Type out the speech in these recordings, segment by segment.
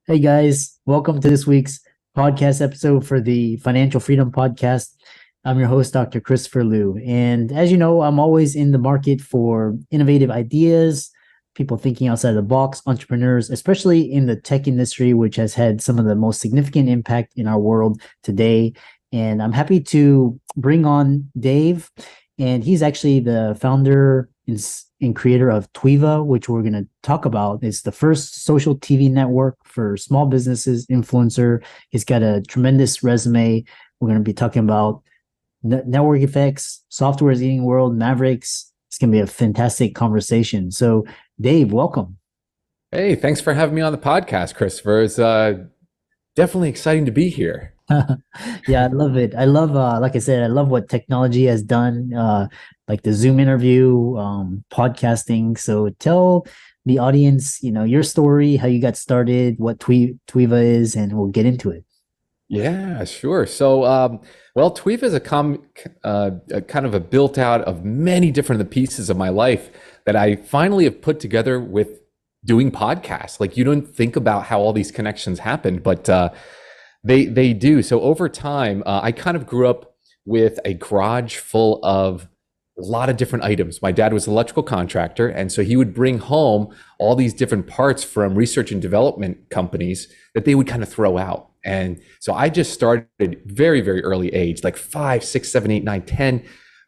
Hey guys, welcome to this week's podcast episode for the Financial Freedom Podcast. I'm your host, Dr. Christopher Liu. And as you know, I'm always in the market for innovative ideas, people thinking outside the box, entrepreneurs, especially in the tech industry, which has had some of the most significant impact in our world today. And I'm happy to bring on Dave, and he's actually the founder and creator of Tweva, which we're going to talk about. It's the first social TV network for small businesses, influencer. He's got a tremendous resume. We're going to be talking about network effects, software is eating world, Mavericks. It's going to be a fantastic conversation. So, Dave, welcome. Hey, thanks for having me on the podcast, Christopher. It's definitely exciting to be here. Yeah, I love it. I love, like I said, I love what technology has done, like the Zoom interview, podcasting. So tell the audience, your story, how you got started, what Tweva is, and we'll get into it. Yeah, sure. So, Tweva is a kind of a built out of many different of the pieces of my life that I finally have put together with doing podcasts. Like you don't think about how all these connections happen, but they do. So over time, I kind of grew up with a garage full of a lot of different items. My dad was an electrical contractor, and so he would bring home all these different parts from research and development companies that they would kind of throw out. And so I just started very, very early age, like 5, 6, 7, 8, 9, 10,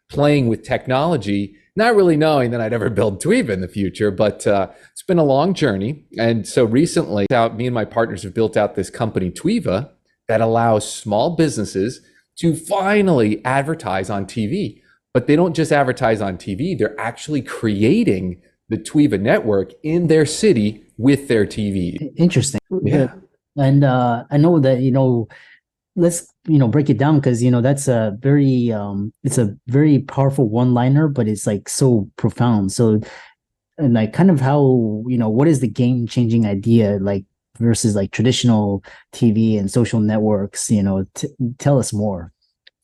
playing with technology, not really knowing that I'd ever build Tweva in the future, but it's been a long journey. And so recently, me and my partners have built out this company, Tweva, that allows small businesses to finally advertise on TV. But they don't just advertise on TV, they're actually creating the Tweva network in their city with their TV. Interesting. Yeah. And I know that, let's, break it down because, that's it's a very powerful one-liner, but it's like so profound. So, and like kind of how, what is the game-changing idea like versus like traditional TV and social networks, tell us more.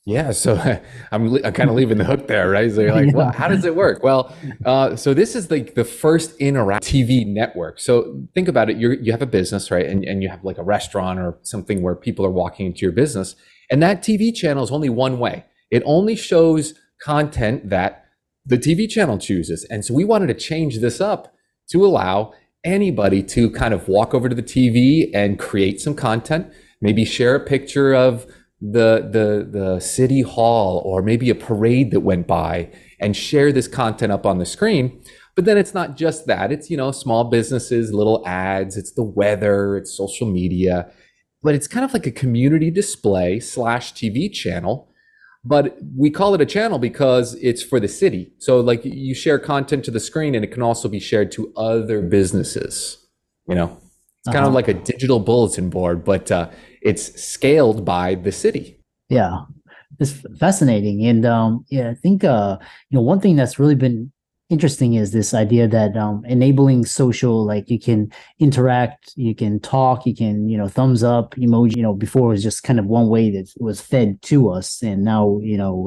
Yeah, so I'm kind of leaving the hook there, right? So you're like, Yeah. well, how does it work? Well, so this is like the first interactive TV network. So think about it. You have a business, right? And you have like a restaurant or something where people are walking into your business. And that TV channel is only one way. It only shows content that the TV channel chooses. And so we wanted to change this up to allow anybody to kind of walk over to the TV and create some content, maybe share a picture of the city hall or maybe a parade that went by and share this content up on the screen. But then it's not just that. It's, small businesses, little ads, it's the weather, it's social media, but it's kind of like a community display / TV channel. But we call it a channel because it's for the city. So like you share content to the screen and it can also be shared to other businesses, It's kind of like a digital bulletin board, but it's scaled by the city. Yeah, it's fascinating. And yeah, I think one thing that's really been interesting is this idea that enabling social, like you can interact, you can talk, you can, thumbs up, emoji, before it was just kind of one way that was fed to us. And now,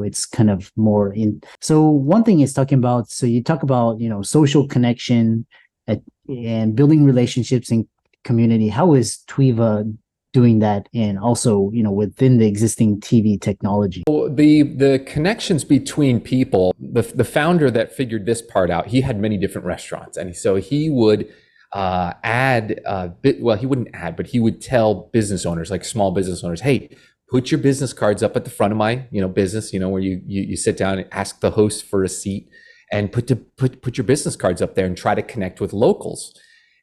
it's kind of more in. So one thing is talking about, so you talk about, social connection and building relationships and community. How is Tweva doing that, and also within the existing TV technology? So the connections between people, the founder that figured this part out, he had many different restaurants, and so he would he wouldn't add, but he would tell business owners, like small business owners, hey, put your business cards up at the front of my business, where you sit down and ask the host for a seat, and put your business cards up there and try to connect with locals.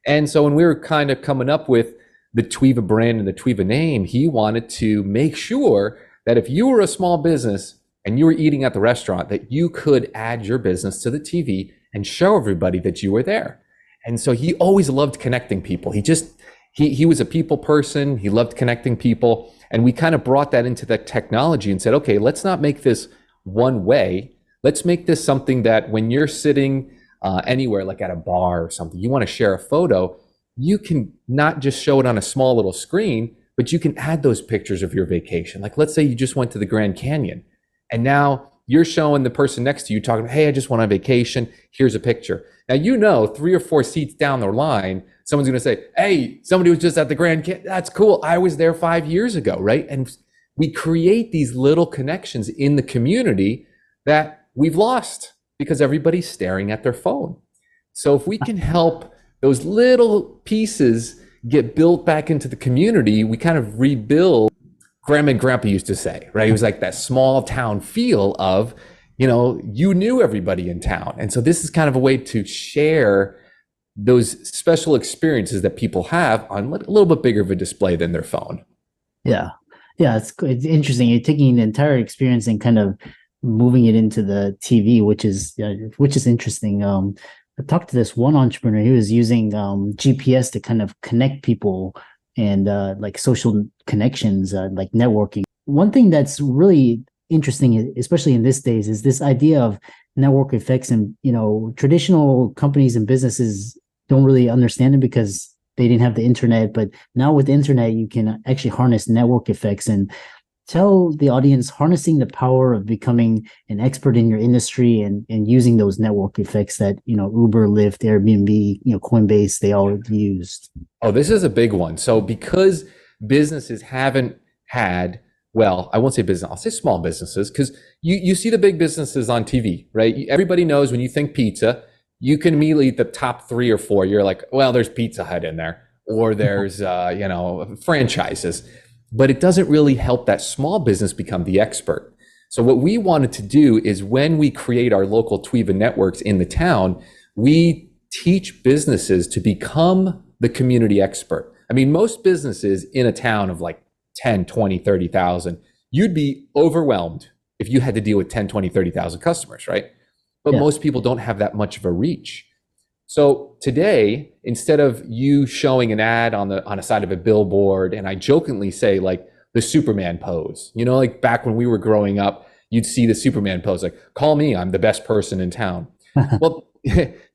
And so when we were kind of coming up with the Tweva brand and the Tweva name, he wanted to make sure that if you were a small business and you were eating at the restaurant, that you could add your business to the TV and show everybody that you were there. And so he always loved connecting people. He was a people person. He loved connecting people. And we kind of brought that into the technology and said, okay, let's not make this one way. Let's make this something that when you're sitting anywhere, like at a bar or something, you want to share a photo, you can not just show it on a small little screen, but you can add those pictures of your vacation. Like let's say you just went to the Grand Canyon and now you're showing the person next to you talking, hey, I just went on vacation. Here's a picture. Now, 3 or 4 seats down the line, someone's going to say, hey, somebody was just at the Grand Canyon. That's cool. I was there 5 years ago, right? And we create these little connections in the community that we've lost because everybody's staring at their phone. So if we can help those little pieces get built back into the community, we kind of rebuild. Grandma and Grandpa used to say, right? It was like that small town feel of, you knew everybody in town. And so this is kind of a way to share those special experiences that people have on a little bit bigger of a display than their phone. Yeah. Yeah. It's interesting. You're taking the entire experience and kind of moving it into the TV, which is interesting. I talked to this one entrepreneur. He was using GPS to kind of connect people and like social connections, like networking. One thing that's really interesting, especially in this days, is this idea of network effects. And traditional companies and businesses don't really understand it because they didn't have the internet. But now with the internet, you can actually harness network effects. And tell the audience harnessing the power of becoming an expert in your industry and using those network effects that Uber, Lyft, Airbnb, Coinbase, they all used. Oh, this is a big one. So because businesses haven't had, well, I won't say business, I'll say small businesses, because you see the big businesses on TV, right? Everybody knows when you think pizza, you can immediately the top 3 or 4, you're like, well, there's Pizza Hut in there, or there's franchises. But it doesn't really help that small business become the expert. So what we wanted to do is when we create our local Tweva networks in the town, we teach businesses to become the community expert. I mean, most businesses in a town of like 10, 20, 30,000, you'd be overwhelmed if you had to deal with 10, 20, 30,000 customers, right? But most people don't have that much of a reach. So today, instead of you showing an ad on a side of a billboard, and I jokingly say like the Superman pose, like back when we were growing up, you'd see the Superman pose, like, call me, I'm the best person in town. Well,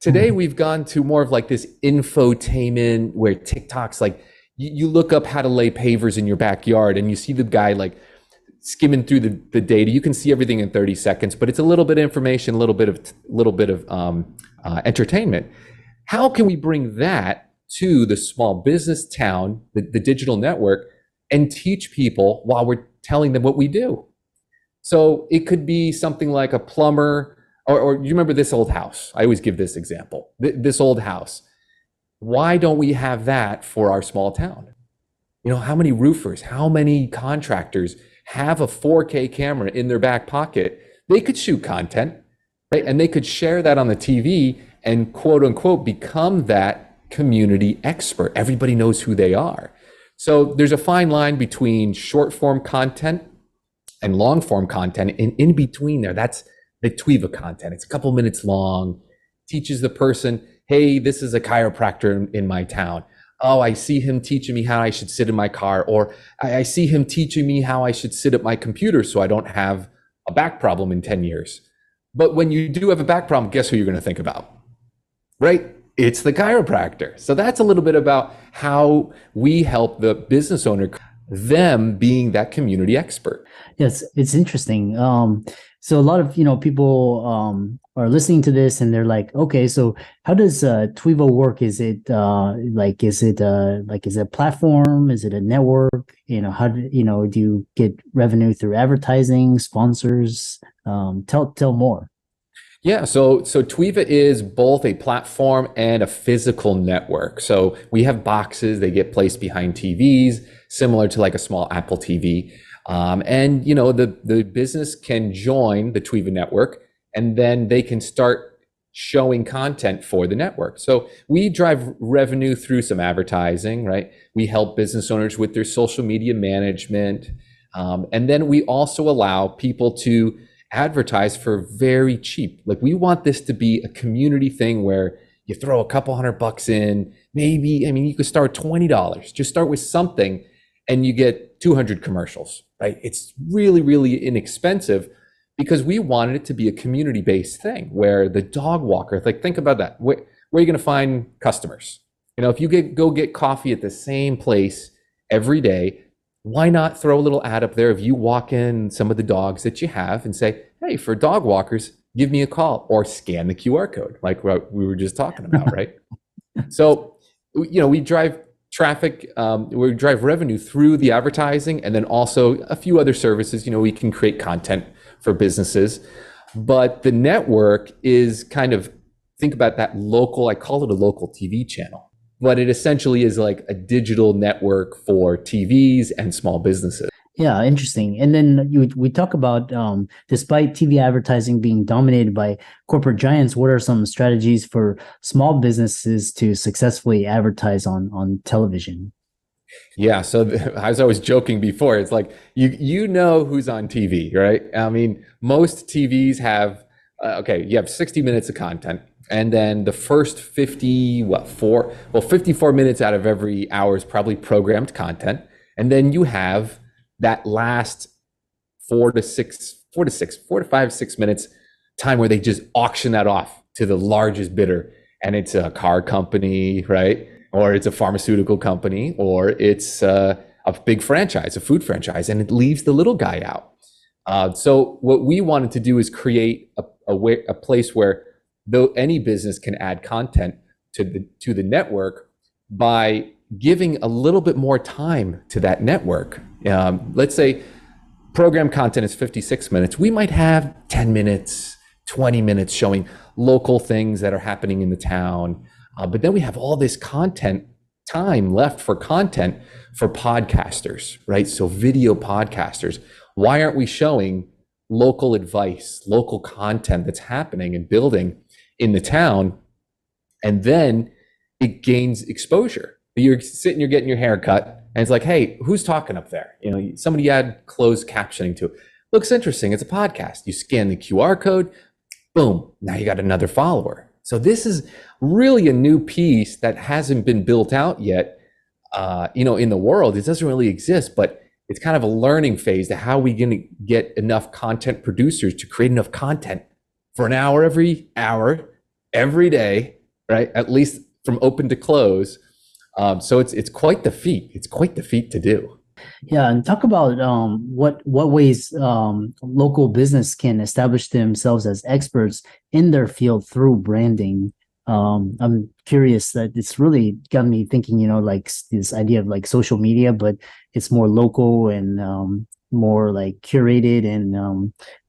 today we've gone to more of like this infotainment where TikTok's like, you look up how to lay pavers in your backyard and you see the guy like skimming through the data. You can see everything in 30 seconds, but it's a little bit of information, a little bit of entertainment. How can we bring that to the small business town, the digital network, and teach people while we're telling them what we do? So it could be something like a plumber, or you remember this old house? I always give this example. This old house. Why don't we have that for our small town? How many roofers, how many contractors have a 4K camera in their back pocket? They could shoot content, right? And they could share that on the TV and quote unquote become that community expert. Everybody knows who they are. So there's a fine line between short form content and long form content. And in between there, that's the Tweva content. It's a couple minutes long, teaches the person, hey, this is a chiropractor in my town. Oh, I see him teaching me how I should sit in my car, or I see him teaching me how I should sit at my computer so I don't have a back problem in 10 years. But when you do have a back problem, guess who you're going to think about? Right? It's the chiropractor. So that's a little bit about how we help the business owner, them being that community expert. Yes, it's interesting. So a lot of people are listening to this and they're like, okay, so how does Tweva work? Is it is it a platform? Is it a network? How do you get revenue through advertising, sponsors? Tell more. Yeah, so Tweva is both a platform and a physical network. So we have boxes, they get placed behind TVs, similar to like a small Apple TV. And the business can join the Tweva network, and then they can start showing content for the network. So we drive revenue through some advertising, right? We help business owners with their social media management. And then we also allow people to advertise for very cheap. Like, we want this to be a community thing where you throw a couple $100 in, maybe, you could start $20, just start with something and you get 200 commercials, right? It's really, really inexpensive because we wanted it to be a community-based thing where the dog walker, like, think about that. Where are you going to find customers? If you go get coffee at the same place every day, why not throw a little ad up there if you walk in some of the dogs that you have and say, hey, hey, for dog walkers, give me a call or scan the QR code, like what we were just talking about, right? So, we drive traffic, we drive revenue through the advertising, and then also a few other services. We can create content for businesses, but the network is kind of, think about that local, I call it a local TV channel, but it essentially is like a digital network for TVs and small businesses. Yeah, interesting. And then we talk about, despite TV advertising being dominated by corporate giants, what are some strategies for small businesses to successfully advertise on television? Yeah, so as I was joking before, it's like you know who's on TV, right? I mean, most TVs have you have 60 minutes of content, and then the first 54 minutes out of every hour is probably programmed content, and then you have that last 4 to 5, 6 minutes time where they just auction that off to the largest bidder, and it's a car company, right? Or it's a pharmaceutical company, or it's a big franchise, a food franchise, and it leaves the little guy out. So what we wanted to do is create a place where any business can add content to the network by giving a little bit more time to that network. Let's say program content is 56 minutes. We might have 10 minutes, 20 minutes showing local things that are happening in the town. But then we have all this content time left for content for podcasters, right? So video podcasters. Why aren't we showing local advice, local content that's happening and building in the town? And then it gains exposure. You're sitting, you're getting your hair cut, and it's like, hey, who's talking up there? Somebody add closed captioning to it. Looks interesting. It's a podcast. You scan the QR code, boom, now you got another follower. So this is really a new piece that hasn't been built out yet, in the world. It doesn't really exist, but it's kind of a learning phase to how we going to get enough content producers to create enough content for an hour every day, right? At least from open to close. So it's quite the feat. It's quite the feat to do. Yeah, and talk about what ways local business can establish themselves as experts in their field through branding. I'm curious, that it's really got me thinking, like this idea of like social media, but it's more local and more like curated, and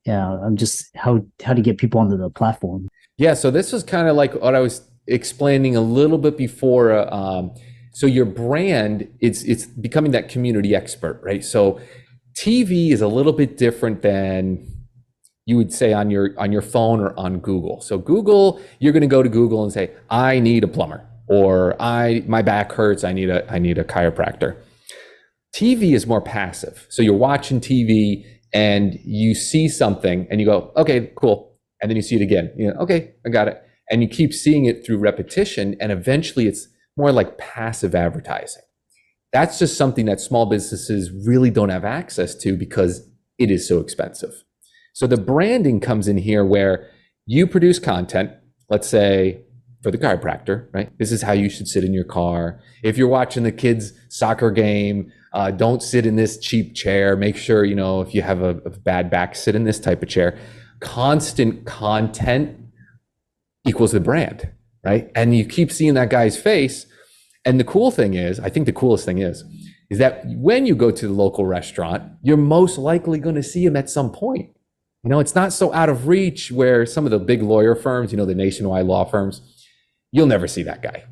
I'm just how to get people onto the platform. Yeah, so this was kind of like what I was explaining a little bit before. So your brand, it's becoming that community expert, right? So TV is a little bit different than you would say on your phone or on Google. So Google, you're going to go to Google and say, I need a plumber, or my back hurts, I need a chiropractor. TV is more passive. So you're watching TV and you see something and you go, okay, cool. And then you see it again. Okay, I got it. And you keep seeing it through repetition, and eventually it's more like passive advertising. That's just something that small businesses really don't have access to because it is so expensive. So the branding comes in here where you produce content, let's say for the chiropractor, right? This is how you should sit in your car. If you're watching the kids' soccer game, don't sit in this cheap chair. Make sure, if you have a bad back, sit in this type of chair. Constant content equals the brand, right? And you keep seeing that guy's face. And the cool thing is, I think the coolest thing is that when you go to the local restaurant, you're most likely going to see him at some point. It's not so out of reach where some of the big lawyer firms, the nationwide law firms, you'll never see that guy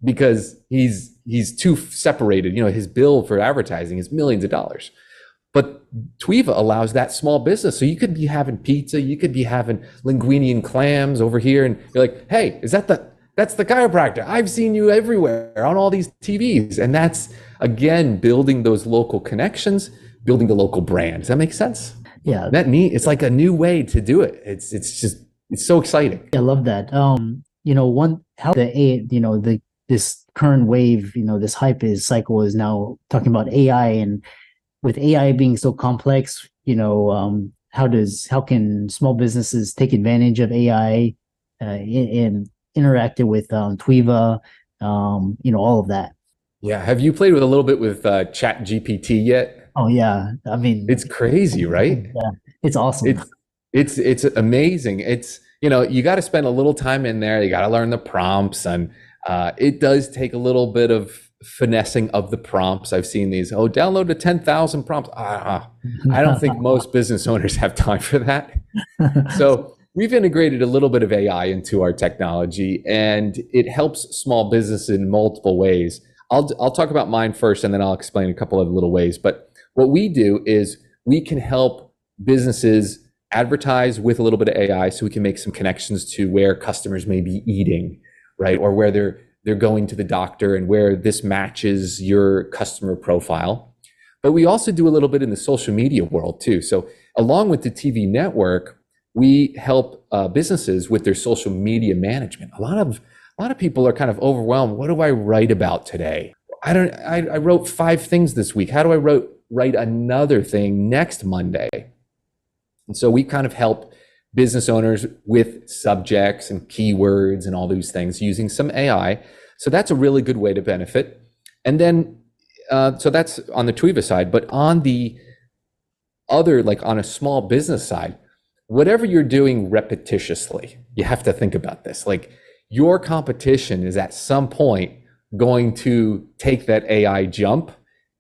because he's too separated. His bill for advertising is millions of dollars. But Tweva allows that small business. So you could be having pizza, you could be having linguine and clams over here, and you're like, hey, that's the chiropractor. I've seen you everywhere on all these TVs. And that's, again, building those local connections, building the local brand. Does that make sense? Yeah. That neat. It's like a new way to do it. It's so exciting. I love that. This current wave, this hype cycle is now talking about AI, and with AI being so complex, how can small businesses take advantage of AI and interact it with Tweva, all of that. Yeah. Have you played with a little bit with Chat GPT yet? Oh yeah. I mean, It's crazy, right? Yeah, it's awesome. It's amazing. It's, you got to spend a little time in there. You got to learn the prompts, and it does take a little bit of finessing of the prompts. I've seen these, download to 10,000 prompts. I don't think most business owners have time for that. So we've integrated a little bit of AI into our technology, and it helps small business in multiple ways. I'll talk about mine first, and then I'll explain a couple of little ways. But what we do is we can help businesses advertise with a little bit of AI, so we can make some connections to where customers may be eating, right? Or where they're going to the doctor, and where this matches your customer profile. But we also do a little bit in the social media world too. So along with the TV network, we help businesses with their social media management. A lot of people are kind of overwhelmed. What do I write about today? I wrote 5 things this week. How do I write another thing next Monday? And so we kind of help business owners with subjects and keywords and all these things using some AI. So that's a really good way to benefit. And then, so that's on the Tweva side, but on the other, like on a small business side, whatever you're doing repetitiously, you have to think about this. Like, your competition is at some point going to take that AI jump,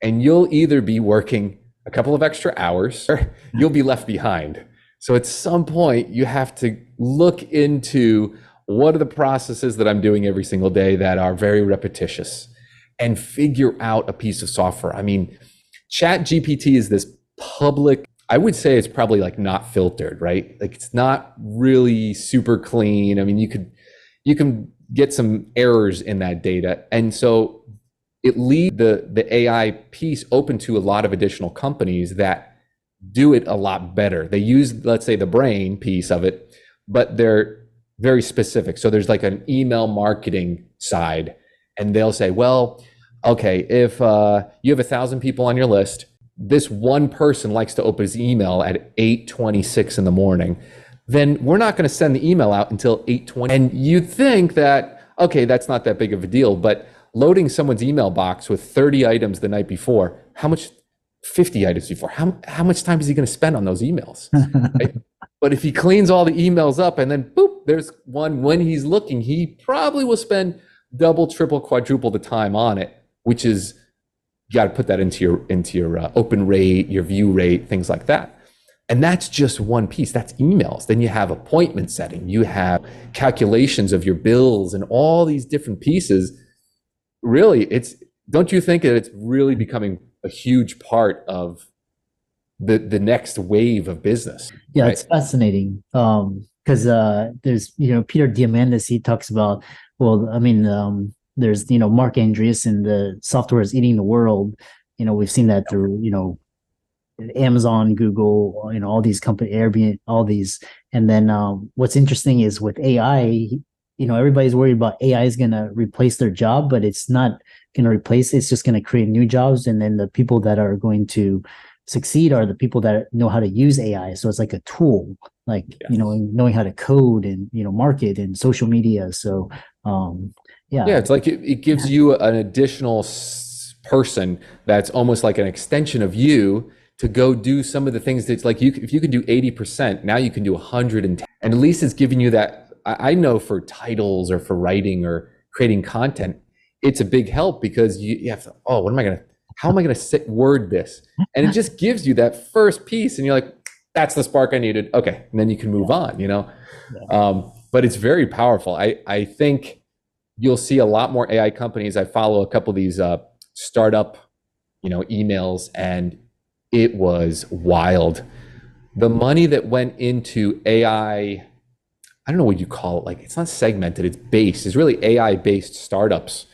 and you'll either be working a couple of extra hours or you'll be left behind. So at some point you have to look into, what are the processes that I'm doing every single day that are very repetitious, and figure out a piece of software. I mean, ChatGPT is this public, I would say it's probably like not filtered, right? Like, it's not really super clean. I mean, you can get some errors in that data. And so it leaves the AI piece open to a lot of additional companies that do it a lot better. They use, let's say, the brain piece of it, but they're very specific. So there's like an email marketing side, and they'll say, well, okay, if you have 1,000 people on your list, this one person likes to open his email at 8:26 in the morning, then we're not going to send the email out until 8:20. And you'd think that, okay, that's not that big of a deal, but loading someone's email box with 30 items the night before, 50 items before, how much time is he going to spend on those emails? Right? But if he cleans all the emails up, and then boop, there's one, when he's looking, he probably will spend double, triple, quadruple the time on it, which is, you got to put that into your open rate, your view rate, things like that. And that's just one piece. That's emails. Then you have appointment setting, you have calculations of your bills, and all these different pieces. Really, don't you think that it's really becoming a huge part of the next wave of business? Yeah, right? It's fascinating. Because there's, Peter Diamandis, he talks about, well, I mean, there's, Mark Andreessen, the software is eating the world. We've seen that through, Amazon, Google, all these companies, Airbnb, all these. And then what's interesting is with AI, everybody's worried about AI is going to replace their job, but it's not going to replace, it's just going to create new jobs. And then the people that are going to succeed are the people that know how to use AI. So it's like a tool, like, knowing how to code and, market and social media. So, yeah, it's like it gives you an additional person that's almost like an extension of you to go do some of the things that's like, if you can do 80%, now you can do 110. And at least it's giving you that. I know for titles or for writing or creating content, it's a big help, because you have to, how am I going to word this? And it just gives you that first piece, and you're like, that's the spark I needed. Okay. And then you can move on, but it's very powerful. I think you'll see a lot more AI companies. I follow a couple of these startup, emails, and it was wild. The money that went into AI, I don't know what you call it. Like, it's not segmented, it's based. It's really AI-based startups.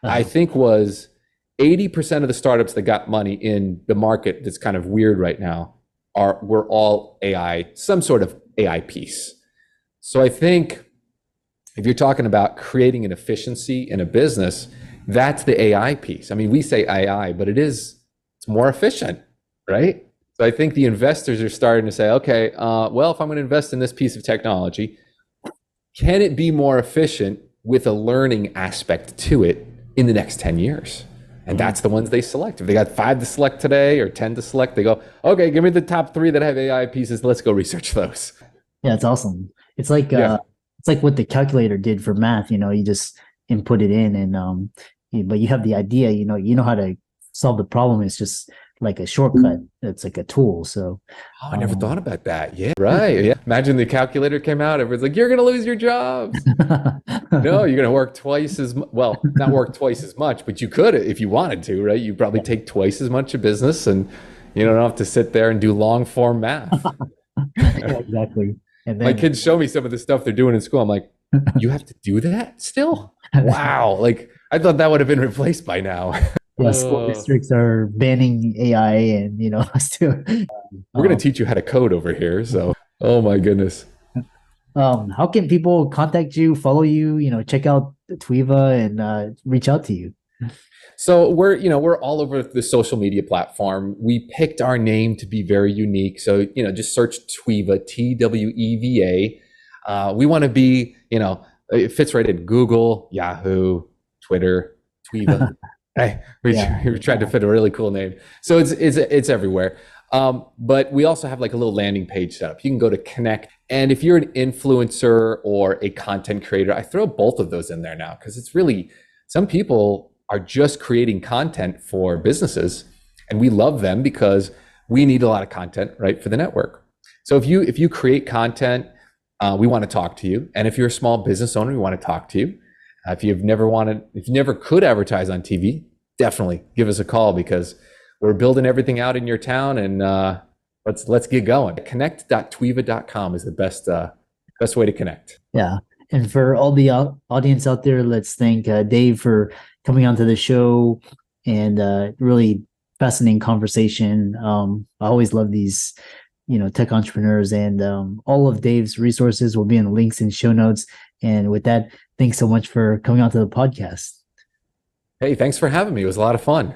I think was 80% of the startups that got money in the market that's kind of weird right now were all AI, some sort of AI piece. So I think if you're talking about creating an efficiency in a business, that's the AI piece. I mean, we say AI, but it's more efficient, right? So I think the investors are starting to say, okay, well, if I'm going to invest in this piece of technology, can it be more efficient with a learning aspect to it in the next 10 years? And that's the ones they select. If they got 5 to select today or 10 to select, they go, okay, give me the top 3 that have AI pieces. Let's go research those. Yeah, it's awesome. Yeah. It's like what the calculator did for math, you just input it in and but you have the idea, you know how to solve the problem. It's just like a shortcut. It's like a tool. So Oh, I never thought um about that. Yeah, right. Yeah. Imagine the calculator came out. Everyone's like, you're going to lose your jobs. No, you're going to work twice as well, not work twice as much, but you could if you wanted to, right? You probably yeah, take twice as much of business and you don't have to sit there and do long form math. yeah, exactly. And My then kids show me some of the stuff they're doing in school. I'm like, you have to do that still? Wow. Like, I thought that would have been replaced by now. yeah, school Oh, districts are banning AI and still we're going um to teach you how to code over here. So, oh my goodness. how can people contact you, follow you, check out the Tweva and reach out to you? So we're all over the social media platform. We picked our name to be very unique. So, just search Tweva, Tweva. We want to be, it fits right in Google, Yahoo, Twitter, Tweva. Hey, Yeah. we tried to fit a really cool name. So it's everywhere. But we also have like a little landing page set up. You can go to connect. And if you're an influencer or a content creator, I throw both of those in there now because it's really, some people are just creating content for businesses. And we love them because we need a lot of content, right, for the network. So if you create content, we want to talk to you. And if you're a small business owner, we want to talk to you. If you never could advertise on TV, definitely give us a call because we're building everything out in your town, and let's get going. Connect.tweva.com is the best way to connect. Yeah. And for all the audience out there, let's thank Dave for coming onto the show and really fascinating conversation. I always love these, tech entrepreneurs, and all of Dave's resources will be in the links and show notes. And with that, thanks so much for coming onto the podcast. Hey, thanks for having me. It was a lot of fun.